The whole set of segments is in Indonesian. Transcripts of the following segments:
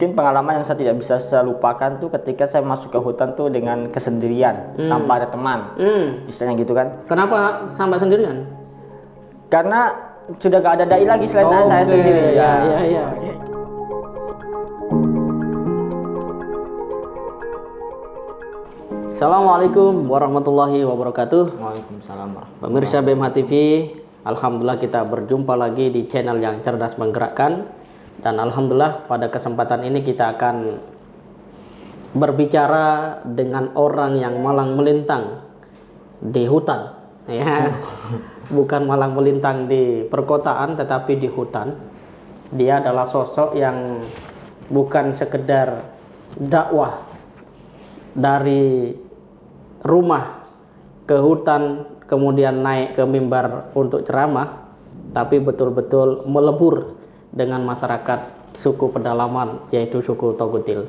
Mungkin pengalaman yang saya tidak bisa saya lupakan tuh ketika saya masuk ke hutan tuh dengan kesendirian, tanpa ada teman. Istilahnya gitu kan. Kenapa sampai sendirian? Karena sudah gak ada dai lagi selain saya sendiri. Iya. Assalamualaikum warahmatullahi wabarakatuh. Waalaikumsalam. Pemirsa BMH TV, alhamdulillah kita berjumpa lagi di channel yang cerdas menggerakkan. Dan alhamdulillah pada kesempatan ini kita akan berbicara dengan orang yang malang melintang di hutan, ya. Bukan malang melintang di perkotaan tetapi di hutan. Dia adalah sosok yang bukan sekedar dakwah dari rumah ke hutan kemudian naik ke mimbar untuk ceramah, tapi betul-betul melebur dengan masyarakat suku pedalaman, yaitu suku Togutil.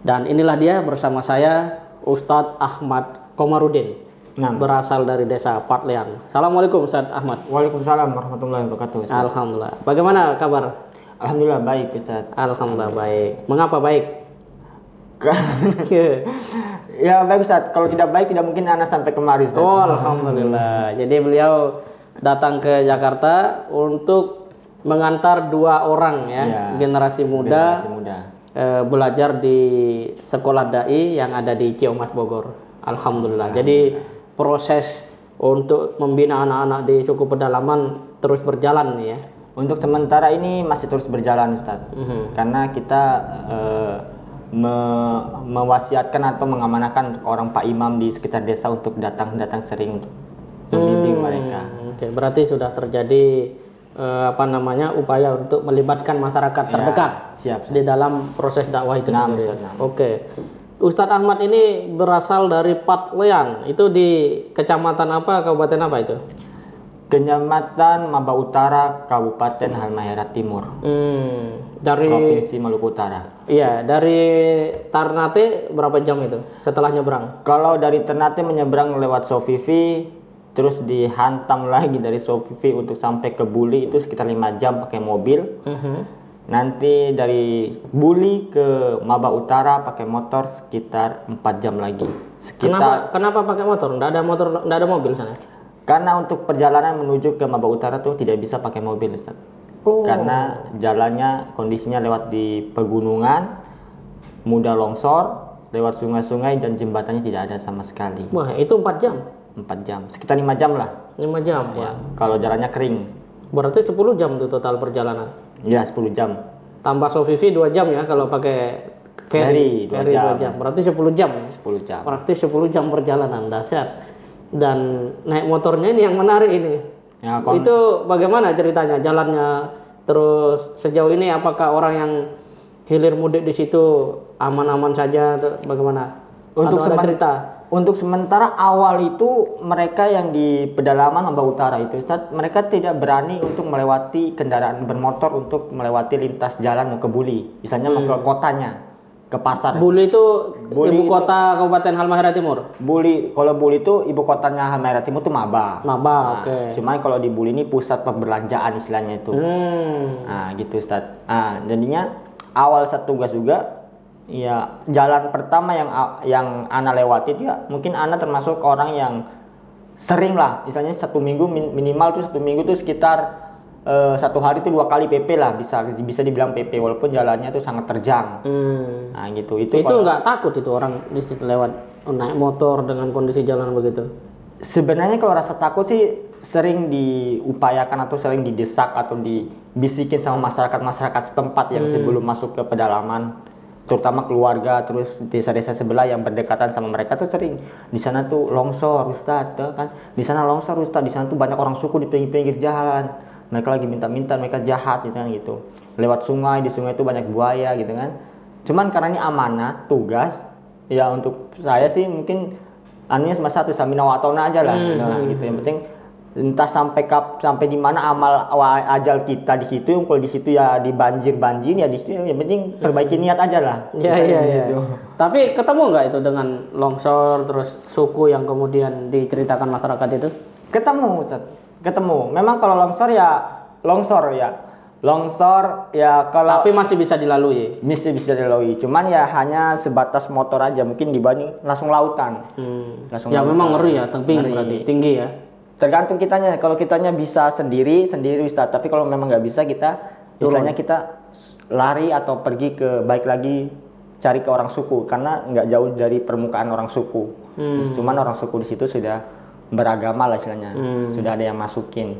Dan inilah dia bersama saya, Ustadz Ahmad Komarudin, berasal dari desa Patlean. Assalamualaikum Ustadz Ahmad. Waalaikumsalam warahmatullahi wabarakatuh. Ustaz. Alhamdulillah. Bagaimana kabar? Alhamdulillah baik Ustaz. Alhamdulillah baik. Mengapa baik? Ya baik Ustaz. Kalau tidak baik tidak mungkin Anda sampai kemari Ustaz. Oh alhamdulillah. Jadi beliau datang ke Jakarta untuk mengantar dua orang generasi muda, belajar di sekolah dai yang ada di Ciamas Bogor. Alhamdulillah. Jadi proses untuk membina anak-anak di suku pedalaman terus berjalan nih ya. Untuk sementara ini masih terus berjalan Ustaz. Karena kita mewasiatkan atau mengamanahkan orang Pak Imam di sekitar desa untuk datang sering untuk membimbing mereka. Oke, berarti sudah terjadi upaya untuk melibatkan masyarakat terdekat di dalam proses dakwah itu sendiri. Oke. Ustadz Ahmad ini berasal dari Patlean. Itu di kecamatan apa, kabupaten apa itu? Kecamatan Maba Utara, Kabupaten Halmahera Timur. Dari Provinsi Maluku Utara. Iya, dari Ternate berapa jam itu setelah nyebrang? Kalau dari Ternate menyeberang lewat Sofifi, terus dihantam lagi dari Sofifi untuk sampai ke Buli itu sekitar 5 jam pakai mobil. Nanti dari Buli ke Maba Utara pakai motor sekitar 4 jam lagi. Kenapa pakai motor? Nggak ada mobil sana? Karena untuk perjalanan menuju ke Maba Utara tuh tidak bisa pakai mobil, Ustaz. Karena jalannya kondisinya lewat di pegunungan, mudah longsor, lewat sungai-sungai dan jembatannya tidak ada sama sekali. Wah, itu 4 jam. 4 jam, sekitar 5 jam lah. 5 jam ya. Kalau jalannya kering. Berarti 10 jam tuh total perjalanan. Ya, 10 jam. Tambah Sofifi 2 jam ya kalau pakai ferry 2 jam. Berarti 10 jam ya. 10 jam. Berarti 10 jam perjalanan, dahsyat. Dan naik motornya ini yang menarik ini. Ya, itu bagaimana ceritanya jalannya? Terus sejauh ini apakah orang yang hilir mudik di situ aman-aman saja atau bagaimana? Untuk sementara awal itu mereka yang di pedalaman Maba Utara itu Ustaz, mereka tidak berani untuk melewati kendaraan bermotor untuk melewati lintas jalan mau ke Buli. Misalnya mau ke kotanya, ke pasar. Buli itu ibu kota Kabupaten Halmahera Timur. Kalau Buli itu ibu kotanya Halmahera Timur itu Maba. Oke. Cuman kalau di Buli ini pusat perbelanjaan istilahnya itu. Nah, gitu Ustaz. Nah, jadinya awal saya tugas juga. Ya, jalan pertama yang Ana lewati itu ya mungkin Ana termasuk orang yang sering lah, misalnya 1 minggu minimal tuh 1 minggu tuh sekitar 1 hari itu 2 kali PP lah, bisa dibilang PP walaupun jalannya tuh sangat terjang. Nah gitu. Itu nggak takut itu orang di situ lewat naik motor dengan kondisi jalan begitu? Sebenarnya kalau rasa takut sih sering diupayakan atau sering didesak atau dibisikin sama masyarakat setempat yang sebelum masuk ke pedalaman. Terutama keluarga, terus desa-desa sebelah yang berdekatan sama mereka tuh sering di sana tuh longsor Ustadz, kan? Di sana longsor Ustadz, di sana tuh banyak orang suku di pinggir jalan. Mereka lagi minta-minta, mereka jahat gitu kan gitu. Lewat sungai, di sungai itu banyak buaya gitu kan. Cuman karena ini amanah, tugas, ya untuk saya sih mungkin anunya cuma satu, samina wa ta'na aja lah. Gitu. Yang penting entah sampai di mana amal ajal kita di situ. Kalau di situ ya di banjir ya di situ, yang penting perbaiki niat aja lah. Iya. Gitu. Tapi ketemu nggak itu dengan longsor terus suku yang kemudian diceritakan masyarakat itu? Ketemu Ustaz. Memang kalau longsor ya Longsor ya kalau Tapi masih bisa dilalui. bisa dilalui. Cuman ya hanya sebatas motor aja. Mungkin di Banyuwangi langsung lautan. Langsung Ya lautan. memang ngeri ya, tebing Ngeri. berarti tinggi ya. Tergantung kitanya. Kalau kitanya bisa sendiri Ustaz. Tapi kalau memang nggak bisa kita istilahnya kita lari atau pergi ke baik lagi cari ke orang suku karena nggak jauh dari permukaan orang suku. Cuman orang suku di situ sudah beragama lah istilahnya. Sudah ada yang masukin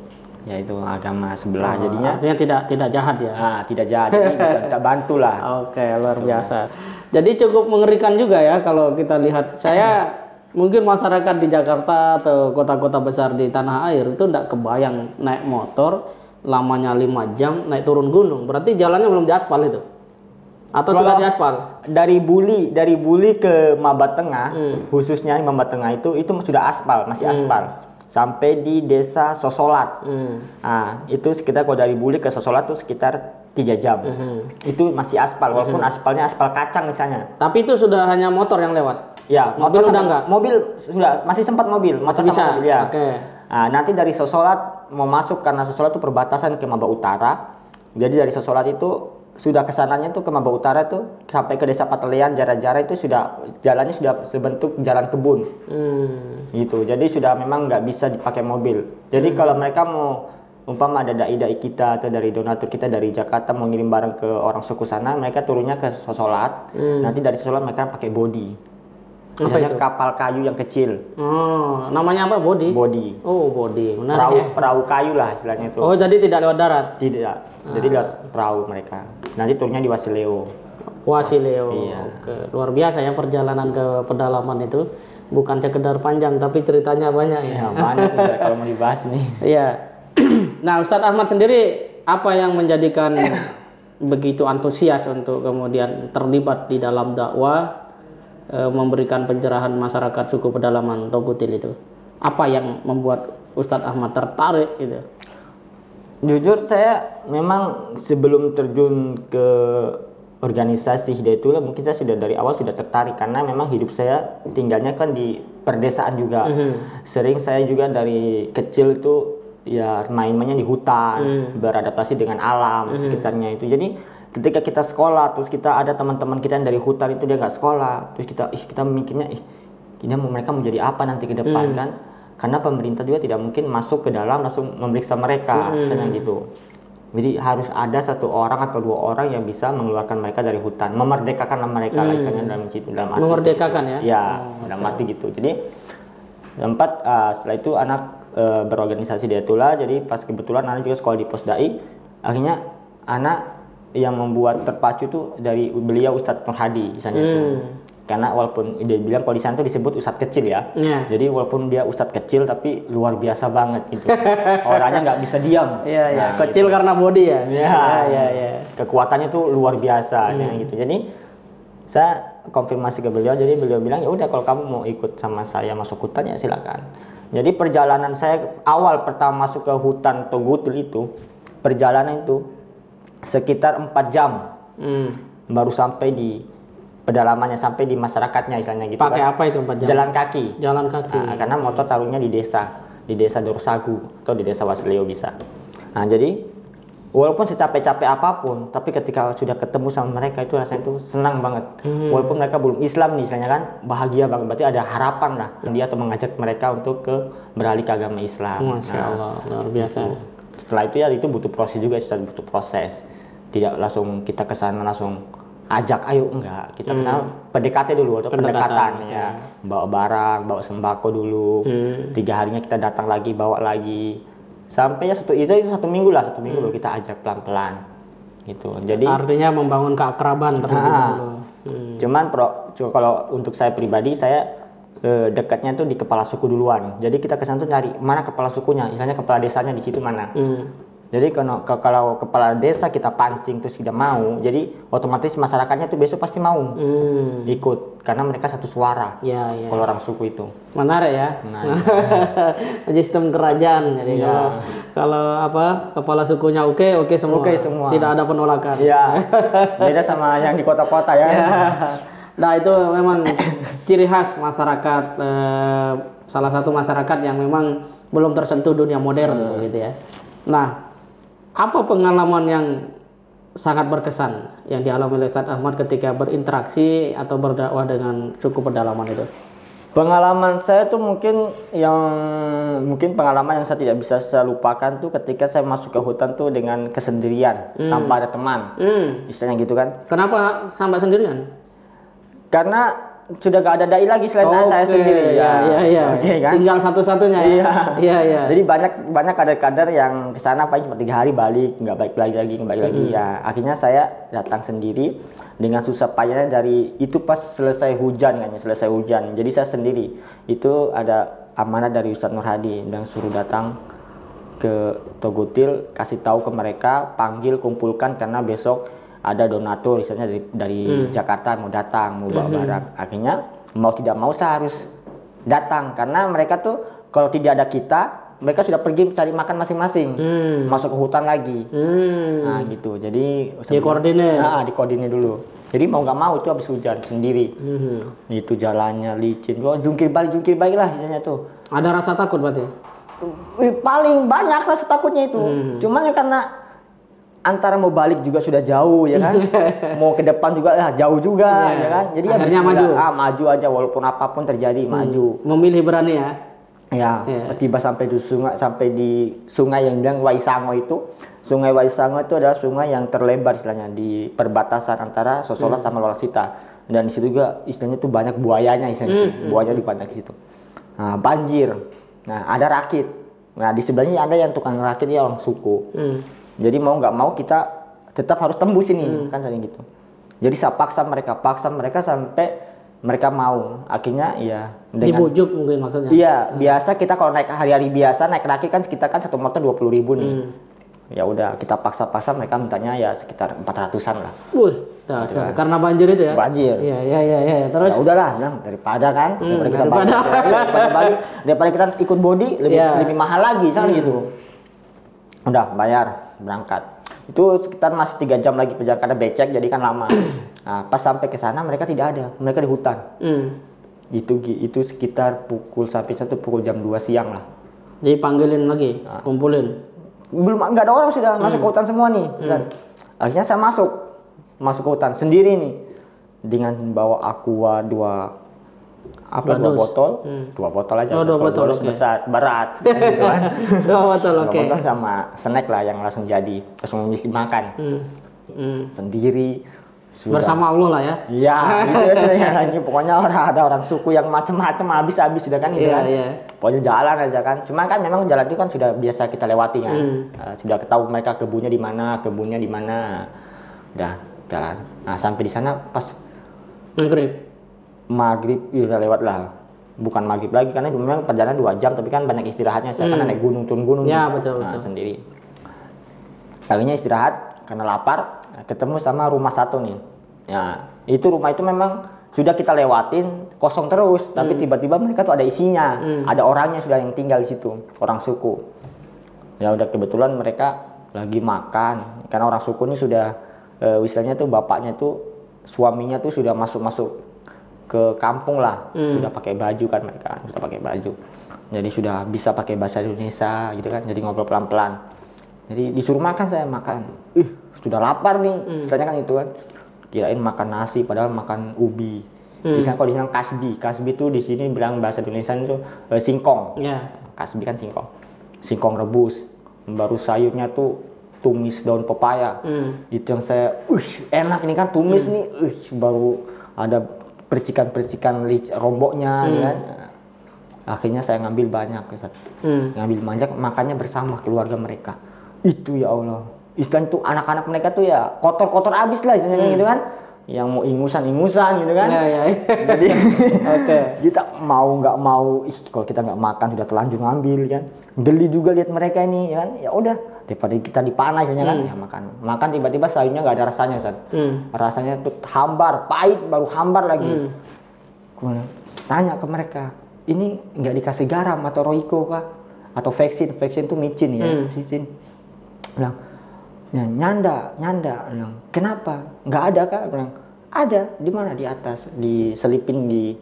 yaitu agama sebelah jadinya Artinya tidak jahat ya. tidak jahat jadi bisa kita bantu lah. Oke, luar biasa. Jadi cukup mengerikan juga ya kalau kita lihat. Saya mungkin masyarakat di Jakarta atau kota-kota besar di tanah air itu tidak kebayang naik motor lamanya 5 jam naik turun gunung. Berarti jalannya belum diaspal itu. Atau Kalau sudah diaspal? dari Buli ke Maba Tengah khususnya Maba Tengah itu sudah aspal, masih aspal sampai di desa Sosolat. Nah, itu sekitar kalau dari Buli ke Sosolat itu sekitar 3 jam. Itu masih aspal walaupun aspalnya aspal kacang misalnya. Tapi itu sudah hanya motor yang lewat. Ya, Mobil udah enggak? Mobil sudah masih sempat mobil, Masih motor bisa. sama mobil, ya. Oke. Nah, nanti dari Sosolat mau masuk karena Sosolat itu perbatasan ke Maba Utara. Jadi dari Sosolat itu sudah kesananya tuh ke Maba Utara tuh sampai ke desa Patelean Jara-Jara itu sudah jalannya sudah sebentuk jalan kebun. Gitu. Jadi sudah memang nggak bisa dipakai mobil. Jadi kalau mereka mau umpama ada dai-dai kita atau dari donatur kita dari Jakarta mau ngirim barang ke orang suku sana, mereka turunnya ke Sosolat. Nanti dari Sosolat mereka pakai body. Apa Misalnya itu? kapal kayu yang kecil. Oh, namanya apa? Body? Body. Oh, body. Menarik ya. Perahu kayu lah istilahnya itu. Oh, jadi tidak lewat darat. Tidak. Jadi lewat perahu mereka. Nanti turunnya di Wasileo. Wasileo. Iya. Oke, luar biasa ya perjalanan ke pedalaman itu. Bukan sekedar panjang tapi ceritanya banyak ya. Ya banyak juga kalau mau dibahas nih. Iya. Nah, Ustadz Ahmad sendiri apa yang menjadikan begitu antusias untuk kemudian terlibat di dalam dakwah memberikan pencerahan masyarakat suku pedalaman Togutil itu? Apa yang membuat Ustadz Ahmad tertarik gitu? Jujur saya memang sebelum terjun ke organisasi Hidayatullah mungkin saya sudah dari awal sudah tertarik karena memang hidup saya tinggalnya kan di perdesaan juga. Sering saya juga dari kecil itu ya main-mainnya di hutan, beradaptasi dengan alam sekitarnya itu. Jadi ketika kita sekolah terus kita ada teman-teman kita yang dari hutan itu dia nggak sekolah, terus kita mikirnya mereka mau jadi apa nanti ke depan kan? Karena pemerintah juga tidak mungkin masuk ke dalam langsung memeriksa mereka, misalnya gitu. Jadi harus ada 1 orang atau 2 orang yang bisa mengeluarkan mereka dari hutan, memerdekakan mereka lah istilahnya dalam arti Memerdekakan ya? Ya, dalam arti gitu. Jadi setelah itu anak berorganisasi di Hidayatullah, jadi pas kebetulan anak juga sekolah di Posdai, akhirnya anak yang membuat terpacu tuh dari beliau Ustadz Nur Hadi misalnya itu. Karena walaupun dia bilang kalau di sana tuh disebut ustadz kecil ya. Jadi walaupun dia ustadz kecil tapi luar biasa banget gitu. Orangnya nggak bisa diam. Iya, kecil gitu. Karena body ya. Iya. Kekuatannya tuh luar biasa gitu. Jadi saya konfirmasi ke beliau, jadi beliau bilang ya udah kalau kamu mau ikut sama saya masuk hutan ya silakan. Jadi perjalanan saya awal pertama masuk ke hutan Togutil itu, perjalanan itu sekitar 4 jam. Baru sampai di pedalamannya, sampai di masyarakatnya istilahnya gitu. Pakai apa itu 4 jam? Jalan kaki. Jalan kaki. Nah, karena motor taruhnya di desa Dorsagu atau di desa Wasileo bisa. Nah, jadi walaupun secapek-capek apapun, tapi ketika sudah ketemu sama mereka itu rasanya itu senang banget. Walaupun mereka belum Islam nih istilahnya kan, bahagia banget. Berarti ada harapan lah dia atau mengajak mereka untuk beralih ke agama Islam. Masya Allah, luar biasa. Setelah itu ya itu butuh proses juga, sudah butuh proses. Tidak langsung kita ke sana langsung ajak ayo, enggak, kita kesana PDKT dulu atau pendekatan ya, bawa barang, bawa sembako dulu, 3 harinya kita datang lagi bawa lagi sampai ya itu 1 minggu lah, 1 minggu dulu kita ajak pelan-pelan gitu. Jadi artinya membangun keakraban terlebih dahulu. Cuman kalau untuk saya pribadi saya dekatnya tuh di kepala suku duluan. Jadi kita kesana tuh nyari mana kepala sukunya, misalnya kepala desanya di situ mana. Jadi kalau kepala desa kita pancing terus tidak mau, jadi otomatis masyarakatnya tuh besok pasti mau ikut karena mereka satu suara. Ya. Kalau orang suku itu. Menarik ya. Sistem kerajaan. Jadi kalau kepala sukunya oke semua. Oke semua. Tidak ada penolakan. Iya. Beda sama yang di kota-kota ya. Nah itu memang ciri khas masyarakat, salah satu masyarakat yang memang belum tersentuh dunia modern gitu ya. Nah, Apa pengalaman yang sangat berkesan yang dialami oleh Ustadz Ahmad ketika berinteraksi atau berdakwah dengan suku pedalaman itu? Pengalaman saya tuh mungkin pengalaman yang saya tidak bisa saya lupakan tuh ketika saya masuk ke hutan tuh dengan kesendirian tanpa ada teman, istilahnya gitu kan. Kenapa sampai sendirian? Karena sudah gak ada dai lagi selain saya sendiri Iya. Oke, kan? Tinggal satu-satunya ya. Iya. Jadi banyak kader-kader yang kesana paling cuma 3 hari balik, nggak balik lagi. Ya akhirnya saya datang sendiri dengan susah payahnya dari itu pas selesai hujan. Jadi saya sendiri. Itu ada amanah dari Ustadz Nur Hadi yang suruh datang ke Togutil, kasih tahu ke mereka, panggil, kumpulkan karena besok ada donatur misalnya dari Jakarta mau datang, mau bawa barang. Akhirnya mau tidak mau saya harus datang karena mereka tuh kalau tidak ada kita, mereka sudah pergi cari makan masing-masing, masuk ke hutan lagi. Nah gitu. Jadi dikoordinir dulu. Jadi mau nggak mau itu habis hujan sendiri. Itu jalannya licin, jungkir balik lah misalnya tuh. Ada rasa takut berarti? Paling banyak rasa takutnya itu. Cuman ya karena antara mau balik juga sudah jauh ya kan, mau ke depan juga jauh juga ya kan. Jadi akhirnya maju aja walaupun apapun terjadi maju. Memilih berani ya. Ya, tiba sampai di sungai yang bilang Waisango itu. Sungai Waisango itu adalah sungai yang terlebar istilahnya di perbatasan antara Sosolat sama Lolasita. Dan di situ juga istilahnya tuh banyak buayanya istilahnya. Buaya di banyak di situ. Nah, banjir. Nah, ada rakit. Nah, di sebelahnya ada yang tukang rakit dia orang suku. Jadi mau nggak mau kita tetap harus tembus ini kan sering gitu. Jadi saya paksa mereka sampai mereka mau. Akhirnya ya dibujuk mungkin maksudnya. Iya, biasa kita kalau naik hari-hari biasa naik rakit kan kita kan satu motor 20.000 nih. Ya udah kita paksa mereka mintanya ya sekitar 400-an lah. Dasar. Karena banjir itu ya. Banjir. Iya. Terus ya udahlah, daripada kita daripada kita ikut body lebih mahal lagi kan gitu. Udah bayar berangkat itu sekitar masih 3 jam lagi perjalanan karena becek jadi kan lama. Nah, pas sampai ke sana mereka tidak ada, mereka di hutan. Itu sekitar pukul jam 2 siang lah. Jadi panggilin lagi, kumpulin. Belum, nggak ada orang, sudah masuk ke hutan semua nih. Akhirnya saya masuk ke hutan sendiri nih dengan bawa aqua 2 botol, 2 botol aja. 2 botol besar, berat gitu kan. 2 botol 2 botol sama snack lah yang langsung bisa makan. Sendiri sudah. Bersama Allah lah ya. Iya, gitu ya lagi. Pokoknya ada orang suku yang macam-macam habis sudah kan gitu kan. Pokoknya jalan aja kan. Cuma kan memang jalan itu kan sudah biasa kita lewati kan. Sudah ketahui mereka kebunnya di mana. Udah jalan. Nah, sampai di sana pas maghrib udah lewat lah, bukan maghrib lagi karena memang perjalanan 2 jam tapi kan banyak istirahatnya saya karena naik gunung turun gunung betul. Sendiri. Akhirnya istirahat karena lapar, ketemu sama rumah satu nih ya, itu rumah itu memang sudah kita lewatin kosong terus tapi tiba-tiba mereka tuh ada isinya, ada orangnya sudah yang tinggal di situ, orang suku. Ya udah kebetulan mereka lagi makan karena orang suku ini sudah istilahnya tuh bapaknya tuh suaminya tuh sudah masuk ke kampung lah, sudah pakai baju kan mereka, sudah pakai baju. Jadi sudah bisa pakai bahasa Indonesia gitu kan, jadi ngobrol pelan-pelan. Jadi disuruh makan, saya makan. Sudah lapar nih, istilahnya kan itu kan. Kirain makan nasi, padahal makan ubi. Misalnya kalau dibilang kasbi tuh di sini bilang bahasa Indonesia itu singkong. Kasbi kan singkong rebus. Baru sayurnya tuh tumis daun pepaya. Itu yang saya, enak ini kan tumis nih, baru ada percikan-percikan romboknya kan. Akhirnya saya ngambil banyak, ngambil banyak, makannya bersama keluarga mereka. Itu ya Allah, istilahnya tuh anak-anak mereka tuh ya kotor-kotor abis lah istilahnya gitu kan, yang mau ingusan gitu kan. Jadi kita mau nggak mau, kalau kita nggak makan sudah terlanjur ngambil kan. Geli juga lihat mereka ini ya kan. Ya udah, daripada kita dipanah istilahnya kan, ya makan tiba-tiba sayurnya nggak ada rasanya rasanya tuh hambar, pahit, baru hambar lagi. Gue tanya ke mereka, ini nggak dikasih garam atau roiko kah? Atau vaksin tuh micin ya, micin. Bilang, ya, nyanda. Bilang, kenapa? Nggak ada kah? Bilang, ada. Di mana? Di atas, diselipin di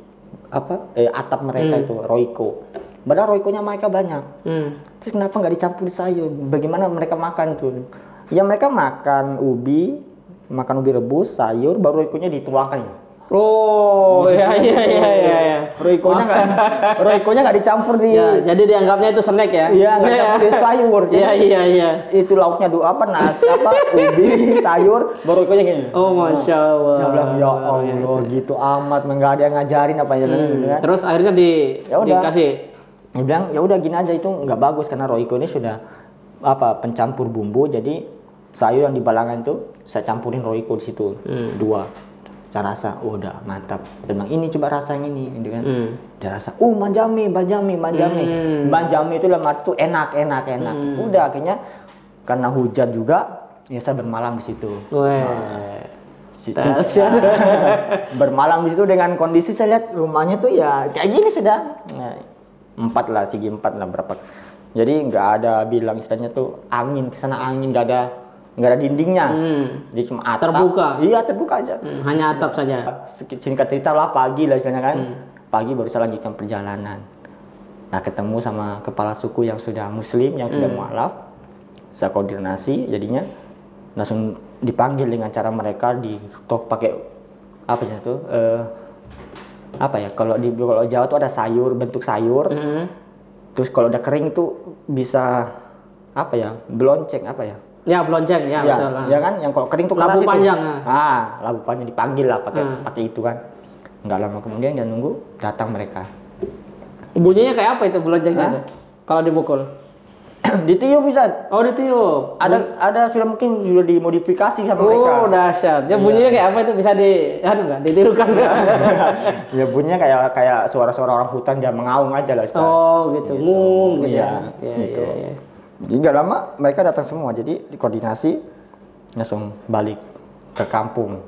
atap mereka itu roiko. Padahal roikonya mereka banyak. Hmm. Terus kenapa nggak dicampur sayur? Bagaimana mereka makan tuh? Ya mereka makan ubi rebus, sayur, baru roikonya dituangkan. Oh, iya. Roikonya nggak dicampur di. Ya, jadi dianggapnya itu snack ya? Iya, nggak dicampur di sayur. Iya. Itu lauknya nasi ubi, sayur, baru roikonya gini. Oh, masya Allah. Saya bilang ya Allah, gitu amat, nggak ada yang ngajarin apa ya gitu kan. Terus akhirnya dikasih. Dia bilang ya udah gini aja, itu nggak bagus karena roiko ini sudah pencampur bumbu, jadi sayur yang di balangan itu saya campurin roiko di situ 2. Saya rasa udah mantap. Dia bilang ini coba rasa yang ini gitu kan. Dia rasa manjami itu dalam arti tuh enak. Udah akhirnya karena hujan juga ya saya bermalam di situ. Bermalam di situ dengan kondisi saya lihat rumahnya tuh ya kayak gini sudah. Segi 4 lah berapa. Jadi nggak ada bilang istilahnya tuh angin kesana angin, nggak ada dindingnya. Jadi cuma atap. Terbuka. Iya, terbuka aja. Hanya atap saja. Singkat cerita lah pagi lah istilahnya kan. Pagi baru saya lanjutkan perjalanan. Nah, ketemu sama kepala suku yang sudah muslim, yang sudah mualaf. Saya koordinasi jadinya langsung dipanggil dengan cara mereka pakai apa ya tuh? Kalau Jawa tuh ada sayur, bentuk sayur. Terus kalau udah kering itu bisa belonceng Ya belonceng betul lah. Ya kan, yang kalau kering tuh keras labu panjang. Labu panjang dipanggil lah pakai itu kan. Nggak lama kemudian dia nunggu datang mereka. Bunyinya kayak apa itu beloncengnya itu? Kalau dipukul? Ditiup bisa. Oh, ditiup. Ada mungkin sudah dimodifikasi sama mereka. Oh, dahsyat. Ya bunyinya kayak apa itu, bisa ditirukan nggak? Ya bunyinya kayak suara-suara orang hutan dia mengaum aja lah. Oh, gitu. Ngung gitu. Gitu. Jadi nggak lama mereka datang semua, jadi dikoordinasi langsung balik ke kampung.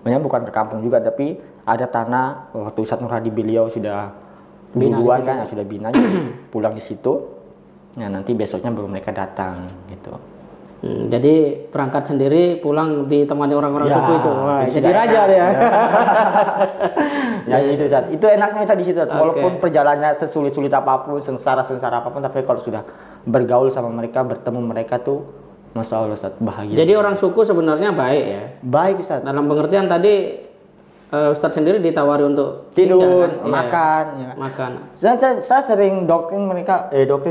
Sebenarnya bukan ke kampung juga, tapi ada tanah waktu Ustadz Nur Hadi beliau sudah duluan kan, sudah bina, pulang di situ. Nah nanti besoknya baru mereka datang gitu. Jadi berangkat sendiri, pulang ditemani orang-orang suku itu. Wah, jadi raja dia. Ya itu Ustadz. Itu enaknya Ustadz di situ. Walaupun perjalanannya sesulit-sulit apapun, sengsara apapun, tapi kalau sudah bergaul sama mereka, bertemu mereka tuh Masya Allah Ustadz, bahagia. Jadi orang suku sebenarnya baik ya? Baik Ustadz. Dalam pengertian tadi Ustadz sendiri ditawari untuk tidur, kan? makan. Ya. Makan. Saya sering doktrin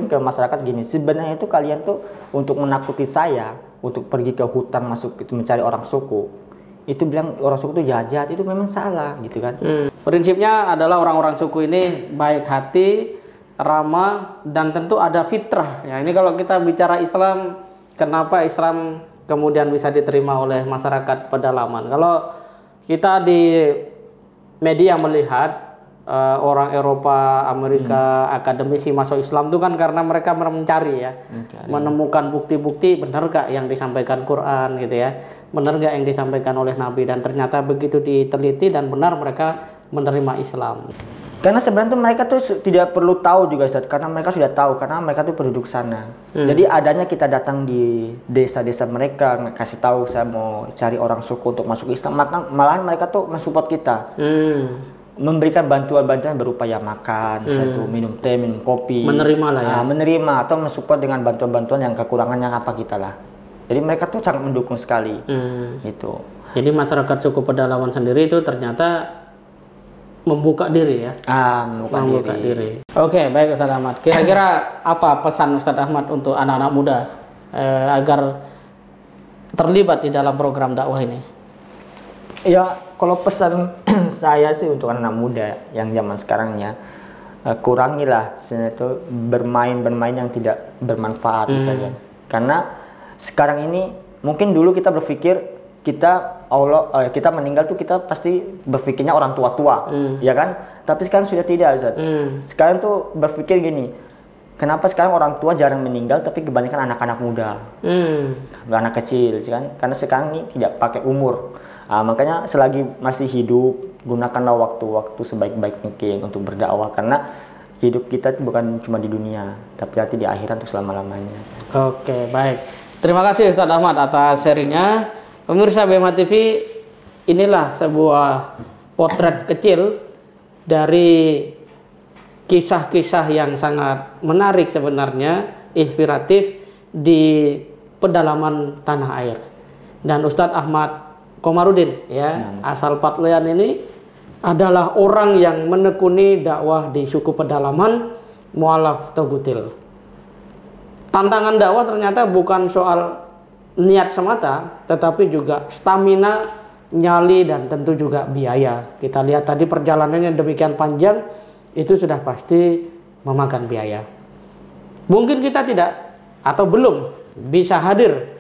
ke masyarakat gini. Sebenarnya itu kalian tuh untuk menakuti saya, untuk pergi ke hutan masuk itu mencari orang suku. Itu bilang orang suku itu jahat, itu memang salah gitu kan. Prinsipnya adalah orang-orang suku ini baik hati, ramah, dan tentu ada fitrah. Ya, ini kalau kita bicara Islam, kenapa Islam kemudian bisa diterima oleh masyarakat pedalaman? Kalau kita di media melihat orang Eropa, Amerika, akademisi masuk Islam itu kan karena mereka mencari menemukan bukti-bukti benar gak yang disampaikan Quran gitu ya, benar gak yang disampaikan oleh Nabi, dan ternyata begitu diteliti dan benar mereka menerima Islam. Karena sebenarnya tuh mereka tuh tidak perlu tahu juga Ustaz, karena mereka sudah tahu, karena mereka tuh penduduk sana. Jadi adanya kita datang di desa-desa mereka, kasih tahu saya mau cari orang suku untuk masuk Islam, malahan mereka tuh mensupport kita. Memberikan bantuan-bantuan berupa makan, minum teh, minum kopi. Menerima lah ya. Menerima atau mensupport dengan bantuan-bantuan yang kekurangannya apa kita lah. Jadi mereka tuh sangat mendukung sekali. Gitu. Jadi masyarakat suku pedalaman sendiri itu ternyata membuka diri ya. Membuka diri. Oke, baik Ustadz Ahmad. Kira-kira apa pesan Ustadz Ahmad untuk anak-anak muda agar terlibat di dalam program dakwah ini? Ya, kalau pesan saya sih untuk anak muda yang zaman sekarang ya, kurangilah itu bermain yang tidak bermanfaat saja. Karena sekarang ini mungkin dulu kita berpikir kita meninggal tuh kita pasti berpikirnya orang tua-tua, ya kan? Tapi sekarang sudah tidak, Ustaz. Sekarang tuh berpikir gini, kenapa sekarang orang tua jarang meninggal tapi kebanyakan anak-anak muda, anak kecil, kan? Karena sekarang ini tidak pakai umur. Makanya selagi masih hidup, gunakanlah waktu-waktu sebaik-baik mungkin untuk berdakwah, karena hidup kita bukan cuma di dunia, tapi nanti di akhirat untuk selama-lamanya. Oke, baik. Terima kasih Ustadz Ahmad atas sharingnya. Pemirsa BMA TV, inilah sebuah potret kecil dari kisah-kisah yang sangat menarik sebenarnya, inspiratif di pedalaman tanah air. Dan Ustadz Ahmad Komarudin ya, asal Patlean ini adalah orang yang menekuni dakwah di suku pedalaman mualaf Togutil. Tantangan dakwah ternyata bukan soal niat semata, tetapi juga stamina, nyali, dan tentu juga biaya. Kita lihat tadi perjalanannya demikian panjang, itu sudah pasti memakan biaya. Mungkin kita tidak atau belum bisa hadir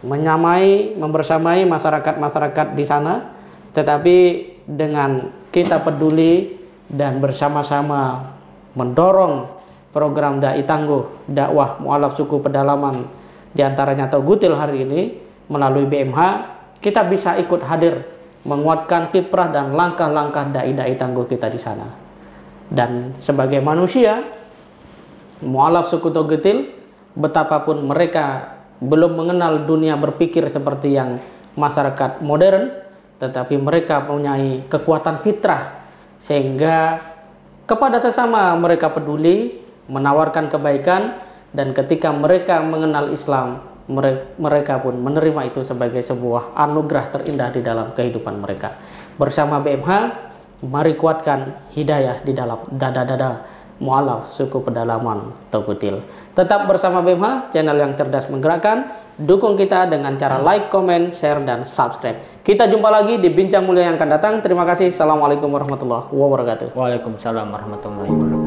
membersamai masyarakat-masyarakat di sana, tetapi dengan kita peduli dan bersama-sama mendorong program Dai Tangguh dakwah mualaf suku pedalaman diantaranya Togutil hari ini melalui BMH, kita bisa ikut hadir menguatkan kiprah dan langkah-langkah dai-dai tangguh kita di sana. Dan sebagai manusia mualaf suku Togutil, betapapun mereka belum mengenal dunia berpikir seperti yang masyarakat modern, tetapi mereka mempunyai kekuatan fitrah sehingga kepada sesama mereka peduli, menawarkan kebaikan, dan ketika mereka mengenal Islam, mereka pun menerima itu sebagai sebuah anugerah terindah di dalam kehidupan mereka. Bersama BMH, mari kuatkan hidayah di dalam dada-dada mualaf suku pedalaman Togutil. Tetap bersama BMH, channel yang cerdas menggerakkan. Dukung kita dengan cara like, comment, share, dan subscribe. Kita jumpa lagi di Bincang Mulia yang akan datang. Terima kasih. Assalamualaikum warahmatullahi wabarakatuh. Waalaikumsalam warahmatullahi wabarakatuh.